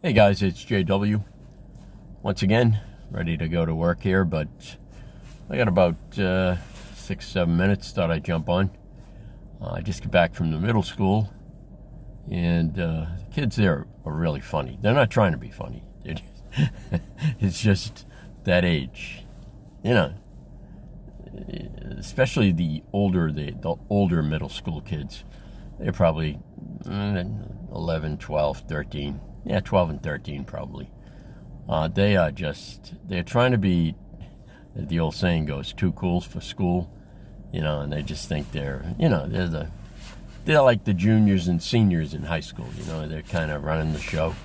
Hey guys, it's JW. Once again, ready to go to work here, but I got about 6-7 minutes. Thought I'd jump on. I just got back from the middle school, and the kids there are really funny. They're not trying to be funny. It's just that age, you know. Especially the older middle school kids. They're probably 11, 12, 13. Yeah, 12 and 13 probably. They're trying to be, the old saying goes, too cool for school, and they just think they're like the juniors and seniors in high school, they're kind of running the show.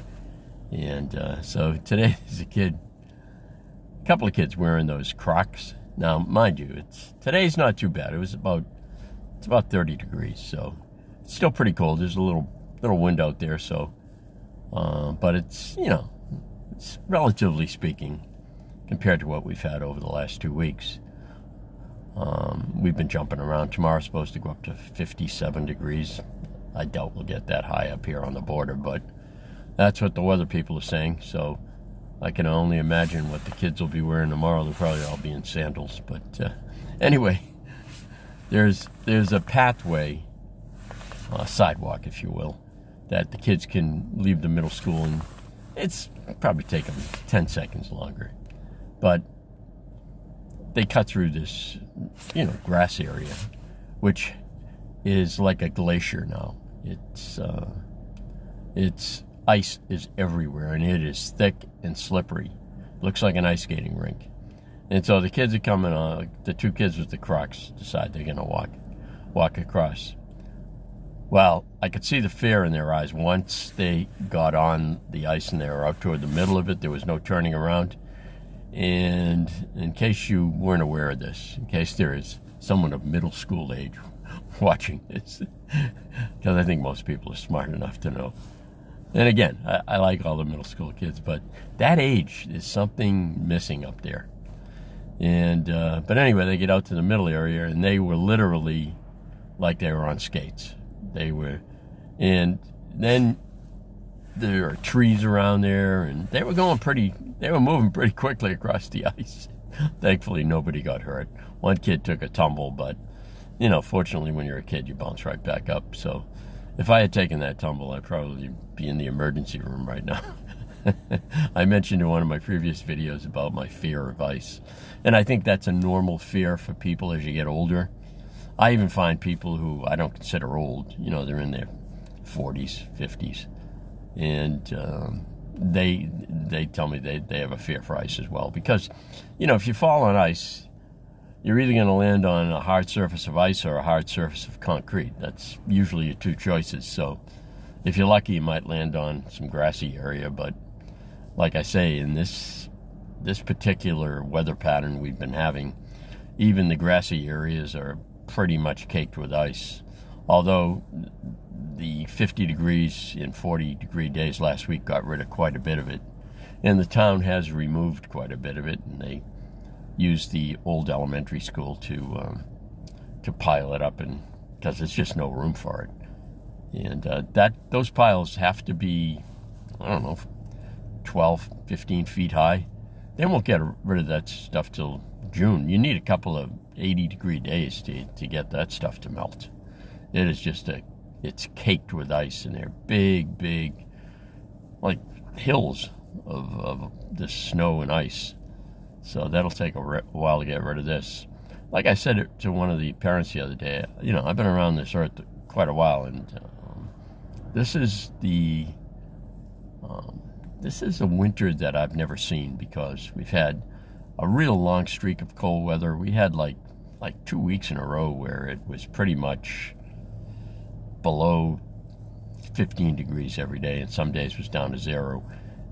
And so today there's a couple of kids wearing those Crocs. Now, mind you, today's not too bad. It's about 30 degrees, so it's still pretty cold. There's a little wind out there, so but it's relatively speaking compared to what we've had over the last 2 weeks. We've been jumping around. Tomorrow's supposed to go up to 57 degrees. I doubt we'll get that high up here on the border, but that's what the weather people are saying. So I can only imagine what the kids will be wearing tomorrow. They'll probably all be in sandals. But anyway, there's a pathway, sidewalk, if you will, that the kids can leave the middle school, and it's probably take them 10 seconds longer. But they cut through this, grass area, which is like a glacier now. It's ice is everywhere, and it is thick and slippery. Looks like an ice skating rink. And so the kids are coming on. The two kids with the Crocs decide they're going to walk across. Well, I could see the fear in their eyes. Once they got on the ice and they were out toward the middle of it, there was no turning around. And in case you weren't aware of this, in case there is someone of middle school age watching this, because I think most people are smart enough to know. And again, I like all the middle school kids, but that age is something missing up there. And but anyway, they get out to the middle area, and they were literally like they were on skates. And then there are trees around there, and they were moving pretty quickly across the ice. Thankfully, nobody got hurt. One kid took a tumble, but, fortunately, when you're a kid, you bounce right back up. So if I had taken that tumble, I'd probably be in the emergency room right now. I mentioned in one of my previous videos about my fear of ice. And I think that's a normal fear for people as you get older. I even find people who I don't consider old, they're in their 40s, 50s, and they tell me they have a fear for ice as well. Because, if you fall on ice, you're either going to land on a hard surface of ice or a hard surface of concrete. That's usually your two choices. So if you're lucky, you might land on some grassy area. But like I say, in this particular weather pattern we've been having, even the grassy areas are pretty much caked with ice. Although the 50 degrees and 40 degree days last week got rid of quite a bit of it. And the town has removed quite a bit of it, and they used the old elementary school to pile it up, and because there's just no room for it. And those piles have to be, 12, 15 feet high. They won't get rid of that stuff till June. You need a couple of 80-degree days to get that stuff to melt. It is it's caked with ice, and they're big, like hills of this snow and ice. So that'll take a while to get rid of this. Like I said to one of the parents the other day, I've been around this earth quite a while, and this is a winter that I've never seen, because we've had a real long streak of cold weather. We had like 2 weeks in a row where it was pretty much below 15 degrees every day, and some days was down to 0.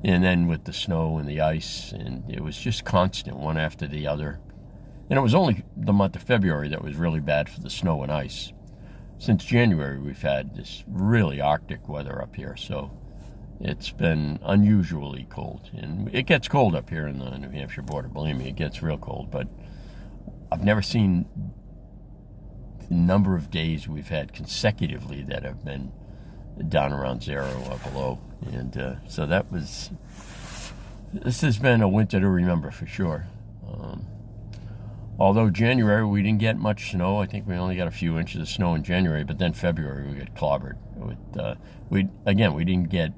And then with the snow and the ice, and it was just constant, one after the other. And it was only the month of February that was really bad for the snow and ice. Since January, we've had this really Arctic weather up here, so it's been unusually cold. And it gets cold up here in the New Hampshire border, believe me, it gets real cold. But I've never seen the number of days we've had consecutively that have been down around 0 or below. And so this has been a winter to remember for sure. Although January we didn't get much snow. I think we only got a few inches of snow in January, but then February we got clobbered. We didn't get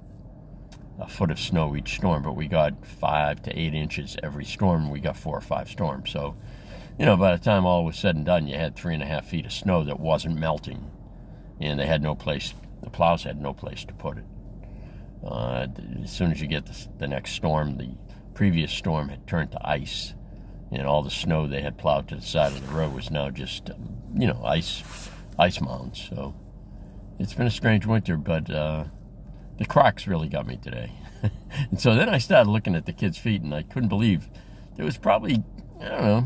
a foot of snow each storm, but we got 5 to 8 inches every storm. We got 4 or 5 storms. So, by the time all was said and done, you had 3.5 feet of snow that wasn't melting, and the plows had no place to put it. As soon as you get the next storm, the previous storm had turned to ice, and all the snow they had plowed to the side of the road was now just, ice mounds. So it's been a strange winter, but the Crocs really got me today. And so then I started looking at the kids' feet, and I couldn't believe there was probably, I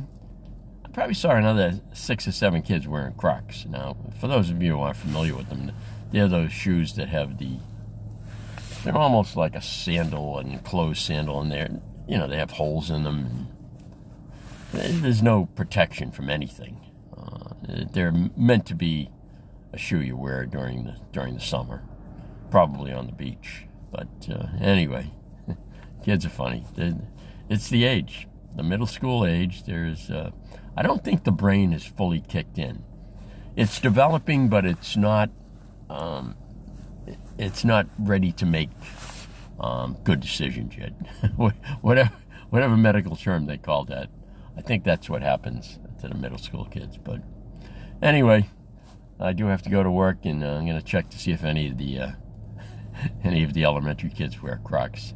probably saw another 6 or 7 kids wearing Crocs. Now, for those of you who aren't familiar with them, they're those shoes that have they're almost like a sandal, an enclosed sandal, and they have holes in them. And there's no protection from anything. They're meant to be a shoe you wear during the summer, probably on the beach. But anyway, kids are funny. It's the age, the middle school age. I don't think the brain is fully kicked in. It's developing, but it's not. It's not ready to make good decisions yet. whatever medical term they call that. I think that's what happens to the middle school kids. But anyway, I do have to go to work, and I'm going to check to see if any of the elementary kids wear Crocs.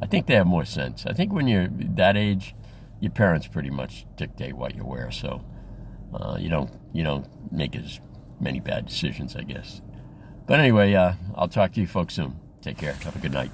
I think they have more sense. I think when you're that age, your parents pretty much dictate what you wear, so you don't make as many bad decisions, I guess. But anyway, I'll talk to you folks soon. Take care. Have a good night.